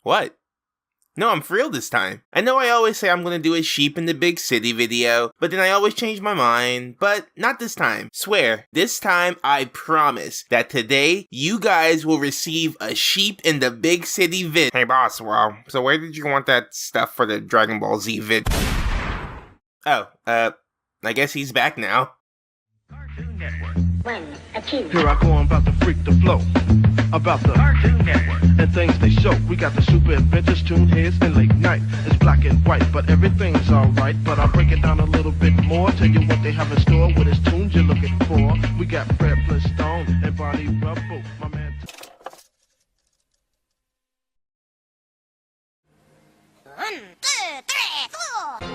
What? No, I'm for real this time. I know I always say I'm gonna do a sheep in the big city video, but then I always change my mind, but not this time. Swear, this time I promise that today you guys will receive a sheep in the big city vid. Hey boss, well, so where did you want that stuff for the Dragon Ball Z vid? Oh, I guess he's back now. Cartoon Network. Here I go, I'm about to freak the flow. About the Cartoon Network and things they show. We got the super adventures, toon heads, and late night. It's black and white, but everything's alright. But I'll break it down a little bit more. Tell you what they have in store, what his tunes you're looking for. We got Fred Flintstone and Bonnie Rubble, my man. 1, 2, 3, 4.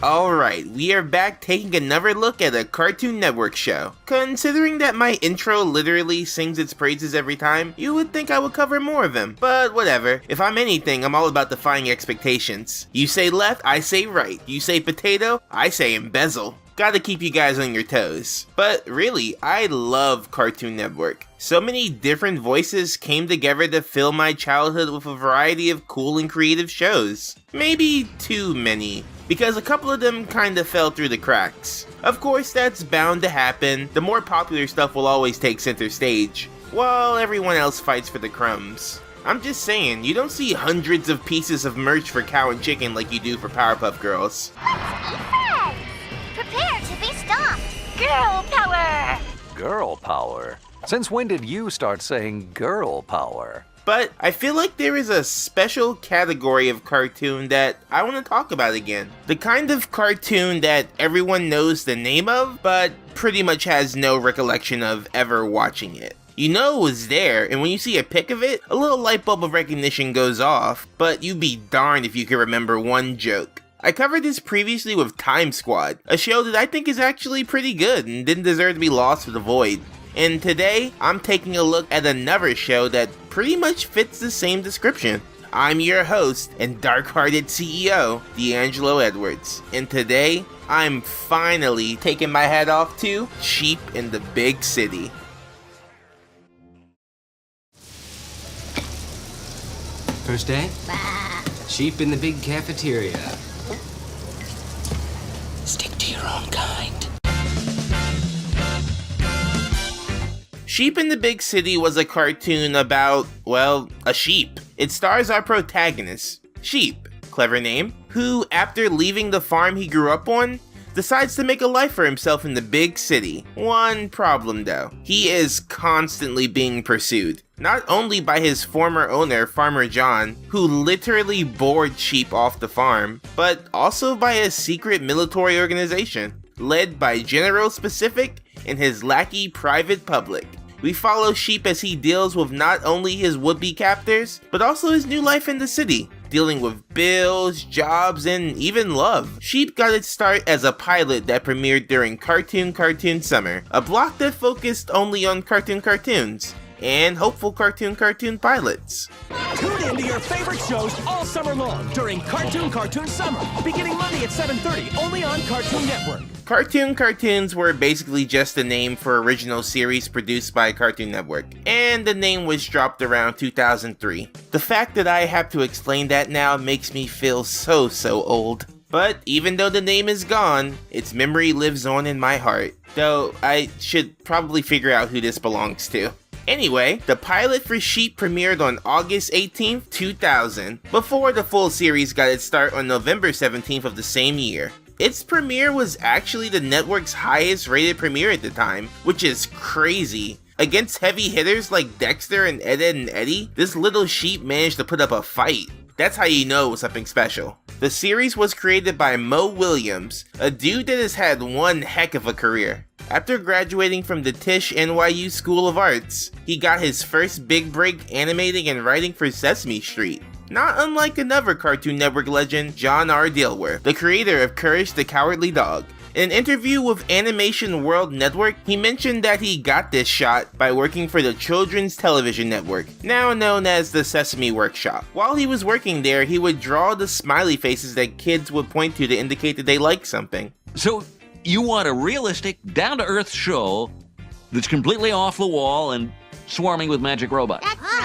Alright, we are back taking another look at a Cartoon Network show. Considering that my intro literally sings its praises every time, you would think I would cover more of them. But whatever, if I'm anything, I'm all about defying expectations. You say left, I say right. You say potato, I say embezzle. Gotta keep you guys on your toes. But really, I love Cartoon Network. So many different voices came together to fill my childhood with a variety of cool and creative shows. Maybe too many, because a couple of them kinda fell through the cracks. Of course, that's bound to happen. The more popular stuff will always take center stage, while everyone else fights for the crumbs. I'm just saying, you don't see hundreds of pieces of merch for Cow and Chicken like you do for Powerpuff Girls. Let's eat fries! Prepare to be stomped! Girl power! Girl power? Since when did you start saying girl power? But I feel like there is a special category of cartoon that I want to talk about again. The kind of cartoon that everyone knows the name of, but pretty much has no recollection of ever watching it. You know it was there, and when you see a pic of it, a little light bulb of recognition goes off, but you'd be darned if you could remember one joke. I covered this previously with Time Squad, a show that I think is actually pretty good and didn't deserve to be lost to the void. And today, I'm taking a look at another show that pretty much fits the same description. I'm your host and dark-hearted CEO, D'Angelo Edwards, and today, I'm finally taking my hat off to Sheep in the Big City. First day? Sheep in the big cafeteria. Stick to your own kind. Sheep in the Big City was a cartoon about, well, a sheep. It stars our protagonist, Sheep, clever name, who, after leaving the farm he grew up on, decides to make a life for himself in the big city. One problem though, he is constantly being pursued. Not only by his former owner, Farmer John, who literally bored Sheep off the farm, but also by a secret military organization, led by General Specific and his lackey Private Public. We follow Sheep as he deals with not only his would-be captors, but also his new life in the city, dealing with bills, jobs, and even love. Sheep got its start as a pilot that premiered during Cartoon Summer, a block that focused only on cartoons, and hopeful cartoon pilots. Tune in to your favorite shows all summer long during Cartoon Summer, beginning Monday at 7:30, only on Cartoon Network. Cartoons were basically just a name for original series produced by Cartoon Network, and the name was dropped around 2003. The fact that I have to explain that now makes me feel so old. But even though the name is gone, its memory lives on in my heart. Though I should probably figure out who this belongs to. Anyway, the pilot for Sheep premiered on August 18th, 2000, before the full series got its start on November 17th of the same year. Its premiere was actually the network's highest rated premiere at the time, which is crazy. Against heavy hitters like Dexter and Ed, Edd n Eddy, this little sheep managed to put up a fight. That's how you know it was something special. The series was created by Mo Williams, a dude that has had one heck of a career. After graduating from the Tisch NYU School of Arts, he got his first big break animating and writing for Sesame Street. Not unlike another Cartoon Network legend, John R. Dilworth, the creator of Courage the Cowardly Dog. In an interview with Animation World Network, he mentioned that he got this shot by working for the Children's Television Network, now known as the Sesame Workshop. While he was working there, he would draw the smiley faces that kids would point to indicate that they liked something. So, you want a realistic, down-to-earth show that's completely off the wall and swarming with magic robots. That's right.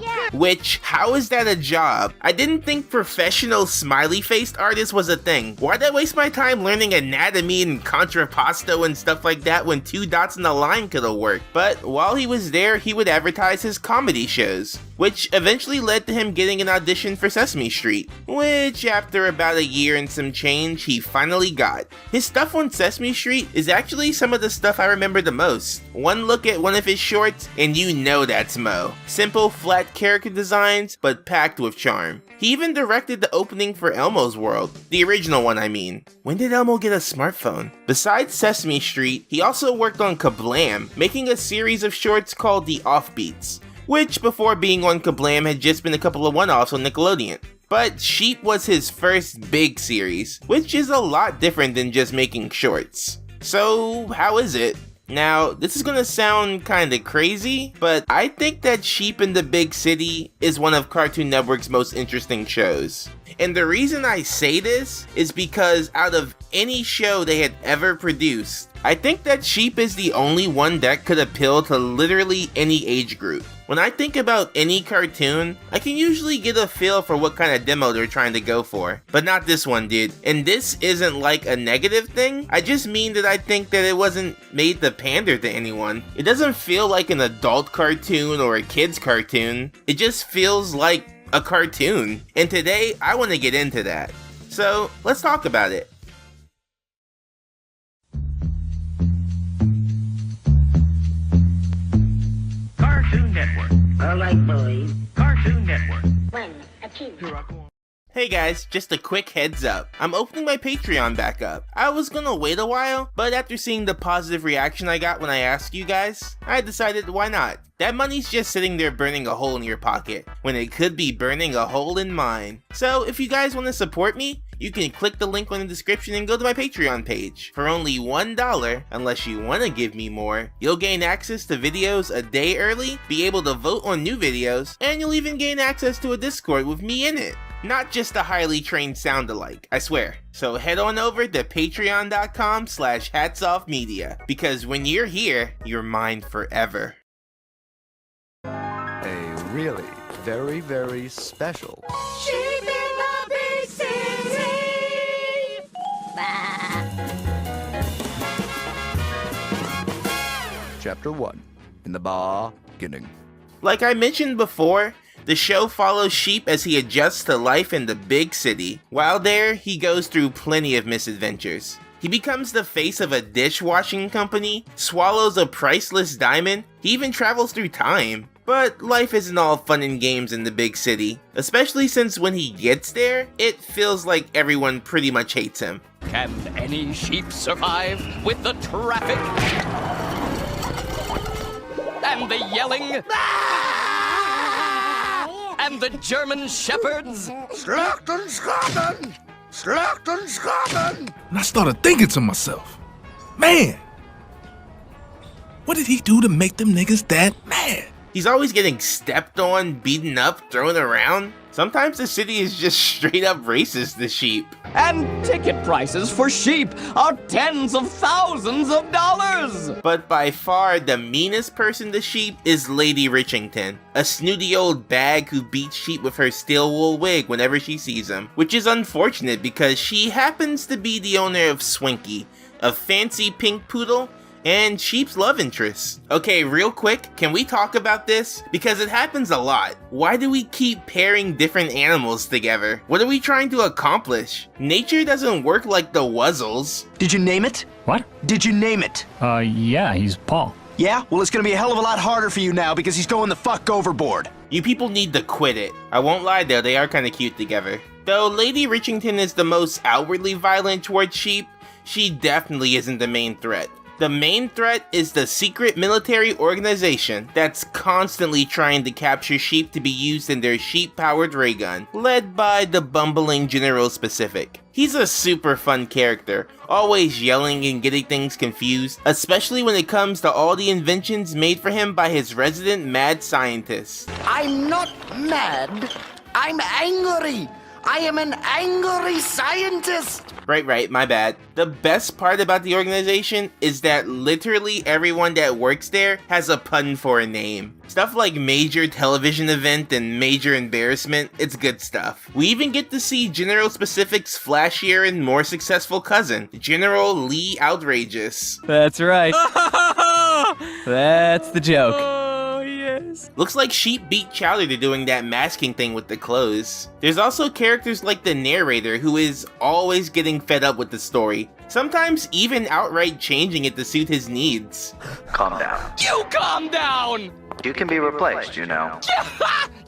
Yeah. Which, how is that a job? I didn't think professional smiley-faced artists was a thing. Why'd I waste my time learning anatomy and contrapposto and stuff like that when 2 dots in a line could've worked? But while he was there, he would advertise his comedy shows, which eventually led to him getting an audition for Sesame Street, which after about a year and some change, he finally got. His stuff on Sesame Street is actually some of the stuff I remember the most. One look at one of his shorts, and you know that's Mo. Simple, flat character designs, but packed with charm. He even directed the opening for Elmo's World, the original one I mean. When did Elmo get a smartphone? Besides Sesame Street, he also worked on Kablam, making a series of shorts called The Offbeats, which before being on Kablam had just been a couple of one-offs on Nickelodeon. But Sheep was his first big series, which is a lot different than just making shorts. So how is it? Now, this is gonna sound kinda crazy, but I think that Sheep in the Big City is one of Cartoon Network's most interesting shows. And the reason I say this is because out of any show they had ever produced, I think that Sheep is the only one that could appeal to literally any age group. When I think about any cartoon, I can usually get a feel for what kind of demo they're trying to go for. But not this one, dude. And this isn't like a negative thing, I just mean that I think that it wasn't made to pander to anyone. It doesn't feel like an adult cartoon or a kid's cartoon. It just feels like a cartoon. And today, I want to get into that. So, let's talk about it. Cartoon Network. All right, boys. Cartoon Network. One, achievement. Here I go. Hey guys, just a quick heads up. I'm opening my Patreon back up. I was gonna wait a while, but after seeing the positive reaction I got when I asked you guys, I decided why not. That money's just sitting there burning a hole in your pocket, when it could be burning a hole in mine. So if you guys want to support me, you can click the link in the description and go to my Patreon page. For only $1, unless you want to give me more, you'll gain access to videos a day early, be able to vote on new videos, and you'll even gain access to a Discord with me in it. Not just a highly trained sound-alike, I swear. So head on over to patreon.com/HatsOffMedia, because when you're here, you're mine forever. A really very, very special Sheep in the Big City. Chapter 1 in the beginning. Like I mentioned before, the show follows Sheep as he adjusts to life in the big city. While there, he goes through plenty of misadventures. He becomes the face of a dishwashing company, swallows a priceless diamond, he even travels through time. But life isn't all fun and games in the big city, especially since when he gets there, it feels like everyone pretty much hates him. Can any sheep survive with the traffic? And the yelling? And the German shepherds? Slackton Scotland! Slackton Scotland! And I started thinking to myself, man, what did he do to make them niggas that mad? He's always getting stepped on, beaten up, thrown around. Sometimes the city is just straight up racist to sheep. And ticket prices for sheep are tens of thousands of dollars! But by far the meanest person to sheep is Lady Richington, a snooty old bag who beats sheep with her steel wool wig whenever she sees him, which is unfortunate because she happens to be the owner of Swinky, a fancy pink poodle and Sheep's love interest. Okay, real quick, can we talk about this? Because it happens a lot. Why do we keep pairing different animals together? What are we trying to accomplish? Nature doesn't work like the Wuzzles. Did you name it? What? Did you name it? Yeah, he's Paul. Yeah? Well, it's gonna be a hell of a lot harder for you now because he's going the fuck overboard. You people need to quit it. I won't lie though, they are kinda cute together. Though Lady Richington is the most outwardly violent towards sheep, she definitely isn't the main threat. The main threat is the secret military organization that's constantly trying to capture sheep to be used in their sheep-powered ray gun, led by the bumbling General Specific. He's a super fun character, always yelling and getting things confused, especially when it comes to all the inventions made for him by his resident mad scientist. I'm not mad, I'm angry. I am an angry scientist! Right, my bad. The best part about the organization is that literally everyone that works there has a pun for a name. Stuff like Major Television Event and Major Embarrassment, it's good stuff. We even get to see General Specific's flashier and more successful cousin, General Lee Outrageous. That's right. That's the joke. Oh, yes. Looks like Sheep beat Chowder to doing that masking thing with the clothes. There's also characters like the narrator who is always getting fed up with the story, sometimes even outright changing it to suit his needs. Calm down. You calm down! You can be replaced, you know.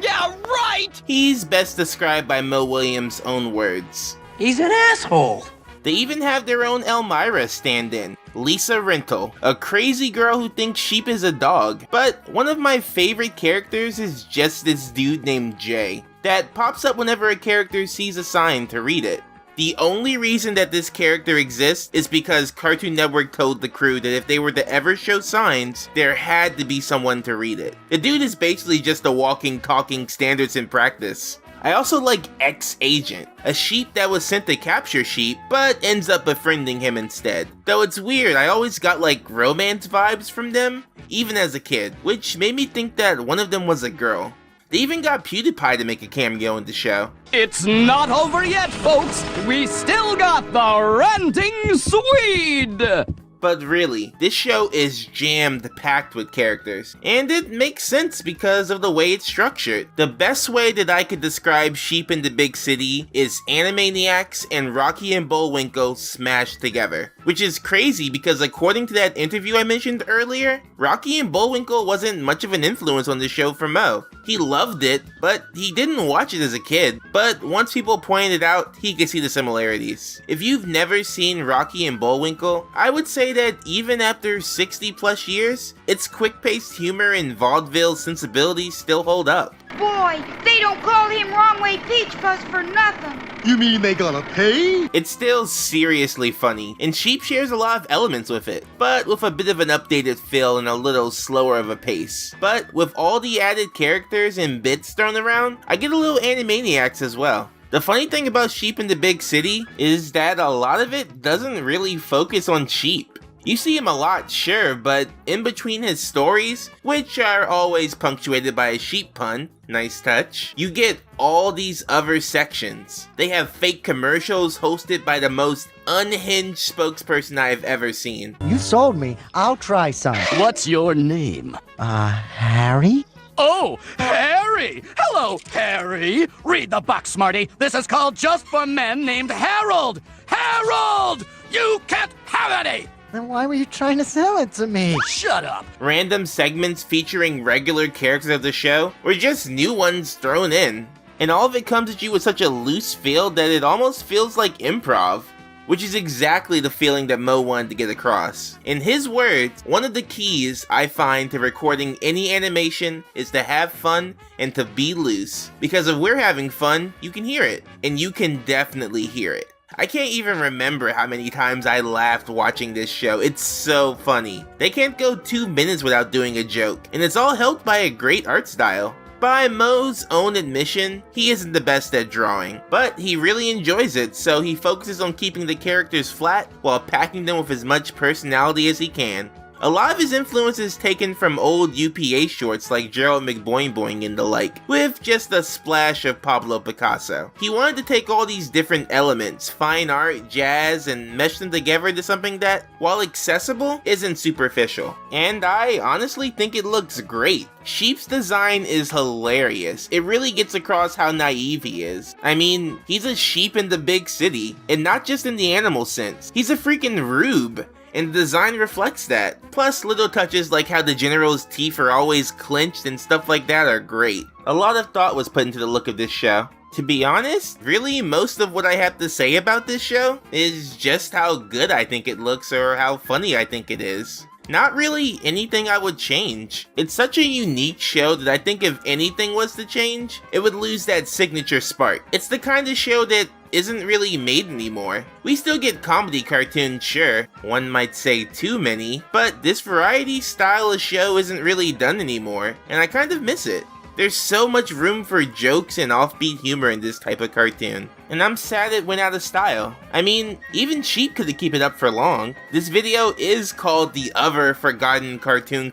Yeah, right! He's best described by Mo Williams' own words. He's an asshole. They even have their own Elmira stand-in, Lisa Rental, a crazy girl who thinks Sheep is a dog. But one of my favorite characters is just this dude named Jay, that pops up whenever a character sees a sign to read it. The only reason that this character exists is because Cartoon Network told the crew that if they were to ever show signs, there had to be someone to read it. The dude is basically just a walking, talking standards in practice. I also like X-Agent, a sheep that was sent to capture Sheep, but ends up befriending him instead. Though it's weird, I always got like romance vibes from them, even as a kid, which made me think that one of them was a girl. They even got PewDiePie to make a cameo in the show. It's not over yet, folks! We still got the Ranting Swede! But really, this show is jammed packed with characters, and it makes sense because of the way it's structured. The best way that I could describe Sheep in the Big City is Animaniacs and Rocky and Bullwinkle smashed together. Which is crazy because according to that interview I mentioned earlier, Rocky and Bullwinkle wasn't much of an influence on the show for Mo. He loved it, but he didn't watch it as a kid. But once people pointed it out, he could see the similarities. If you've never seen Rocky and Bullwinkle, I would say that even after 60 plus years, its quick-paced humor and vaudeville sensibilities still hold up. Boy, they don't call him Wrong Way Peach Fuzz for nothing. You mean they gonna pay? It's still seriously funny, and Sheep shares a lot of elements with it, but with a bit of an updated feel and a little slower of a pace. But with all the added characters and bits thrown around, I get a little Animaniacs as well. The funny thing about Sheep in the Big City is that a lot of it doesn't really focus on Sheep. You see him a lot, sure, but in between his stories, which are always punctuated by a sheep pun, nice touch, you get all these other sections. They have fake commercials hosted by the most unhinged spokesperson I've ever seen. You sold me. I'll try some. What's your name? Harry? Oh, Harry! Hello, Harry! Read the box, Smarty. This is called Just for Men named Harold! Harold! You can't have any! Then why were you trying to sell it to me? Shut up! Random segments featuring regular characters of the show, or just new ones thrown in. And all of it comes at you with such a loose feel that it almost feels like improv. Which is exactly the feeling that Mo wanted to get across. In his words, one of the keys I find to recording any animation is to have fun and to be loose. Because if we're having fun, you can hear it. And you can definitely hear it. I can't even remember how many times I laughed watching this show. It's so funny. They can't go 2 minutes without doing a joke, and it's all helped by a great art style. By Mo's own admission, he isn't the best at drawing, but he really enjoys it, so he focuses on keeping the characters flat while packing them with as much personality as he can. A lot of his influence is taken from old UPA shorts like Gerald McBoing Boing and the like, with just a splash of Pablo Picasso. He wanted to take all these different elements, fine art, jazz, and mesh them together into something that, while accessible, isn't superficial. And I honestly think it looks great. Sheep's design is hilarious. It really gets across how naive he is. I mean, he's a sheep in the big city, and not just in the animal sense. He's a freaking rube. And the design reflects that. Plus, little touches like how the general's teeth are always clenched and stuff like that are great. A lot of thought was put into the look of this show. To be honest, really most of what I have to say about this show is just how good I think it looks or how funny I think it is. Not really anything I would change. It's such a unique show that I think if anything was to change, it would lose that signature spark. It's the kind of show that isn't really made anymore. We still get comedy cartoons, sure, one might say too many, but this variety style of show isn't really done anymore, and I kind of miss it. There's so much room for jokes and offbeat humor in this type of cartoon, and I'm sad it went out of style. I mean, even Sheep couldn't keep it up for long. This video is called the Other Forgotten Cartoon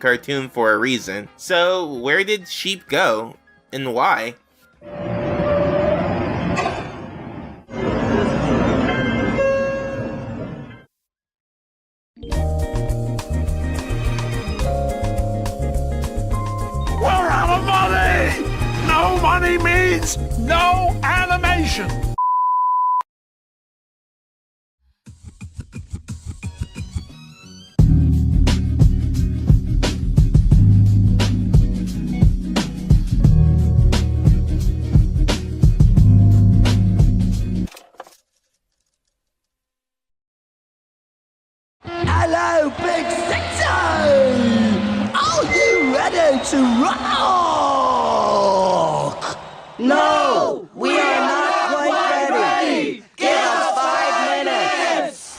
for a reason. So where did Sheep go? And why? We're out of money! No money means no animation! Hello, Big Sixo! Are you ready to rock? No, we are not quite ready. Give us 5 minutes.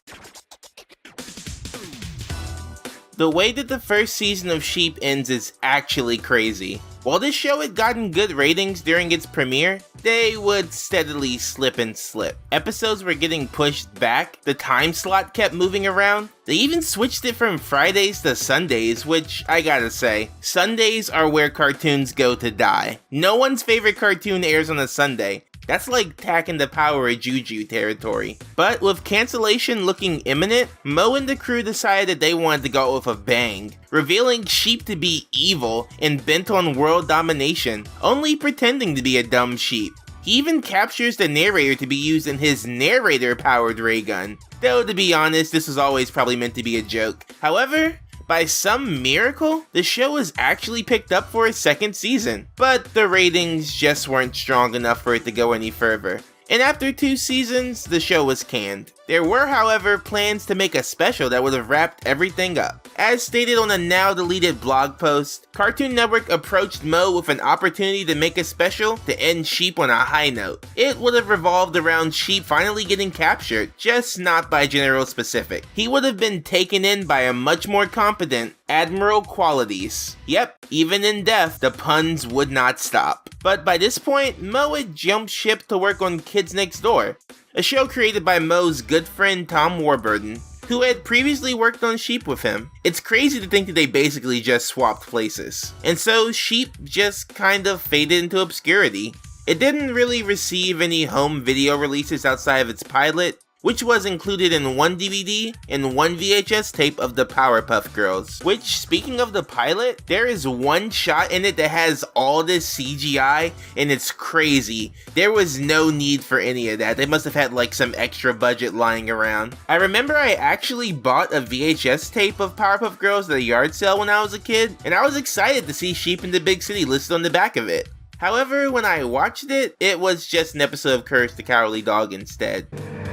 The way that the first season of Sheep ends is actually crazy. While this show had gotten good ratings during its premiere, they would steadily slip and slip. Episodes were getting pushed back, the time slot kept moving around, they even switched it from Fridays to Sundays, which, I gotta say, Sundays are where cartoons go to die. No one's favorite cartoon airs on a Sunday. That's like tacking the power of Juju territory. But with Cancellation looking imminent, Mo and the crew decided that they wanted to go with a bang, revealing Sheep to be evil and bent on world domination, only pretending to be a dumb sheep. He even captures the narrator to be used in his narrator-powered ray gun, though to be honest, this was always probably meant to be a joke. However, by some miracle, the show was actually picked up for a second season, but the ratings just weren't strong enough for it to go any further. And after 2 seasons, the show was canned. There were, however, plans to make a special that would have wrapped everything up. As stated on a now deleted blog post, Cartoon Network approached Mo with an opportunity to make a special to end Sheep on a high note. It would have revolved around Sheep finally getting captured, just not by General Specific. He would have been taken in by a much more competent Admiral Qualities. Yep, even in death, the puns would not stop. But by this point, Mo had jumped ship to work on Kids Next Door, a show created by Mo's good friend Tom Warburton, who had previously worked on Sheep with him. It's crazy to think that they basically just swapped places. And so Sheep just kind of faded into obscurity. It didn't really receive any home video releases outside of its pilot, which was included in 1 DVD and 1 VHS tape of the Powerpuff Girls. Which, speaking of the pilot, there is one shot in it that has all this CGI, and it's crazy. There was no need for any of that. They must have had like some extra budget lying around. I remember I actually bought a VHS tape of Powerpuff Girls at a yard sale when I was a kid, and I was excited to see Sheep in the Big City listed on the back of it. However, when I watched it, it was just an episode of Courage the Cowardly Dog instead.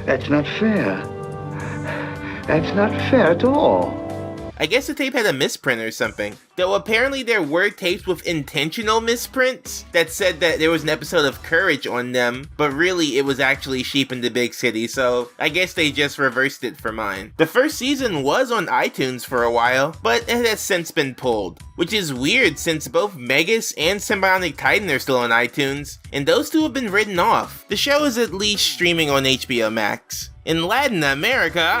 That's not fair. That's not fair at all. I guess the tape had a misprint or something. Though apparently there were tapes with intentional misprints that said that there was an episode of Courage on them, but really it was actually Sheep in the Big City, so I guess they just reversed it for mine. The first season was on iTunes for a while, but it has since been pulled, which is weird since both Megas and Symbionic Titan are still on iTunes, and those two have been written off. The show is at least streaming on HBO Max. In Latin America,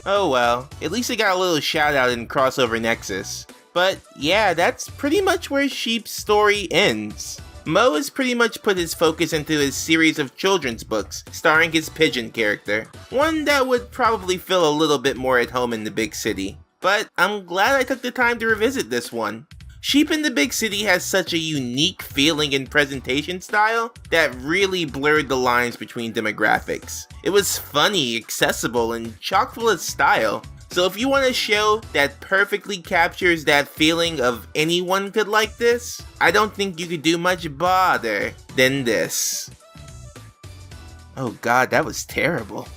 oh well, at least it got a little shout out in Crossover Nexus. But yeah, that's pretty much where Sheep's story ends. Mo has pretty much put his focus into his series of children's books, starring his pigeon character. One that would probably feel a little bit more at home in the big city. But I'm glad I took the time to revisit this one. Sheep in the Big City has such a unique feeling and presentation style that really blurred the lines between demographics. It was funny, accessible, and chock full of style. So if you want a show that perfectly captures that feeling of anyone could like this, I don't think you could do much better than this. Oh god, that was terrible.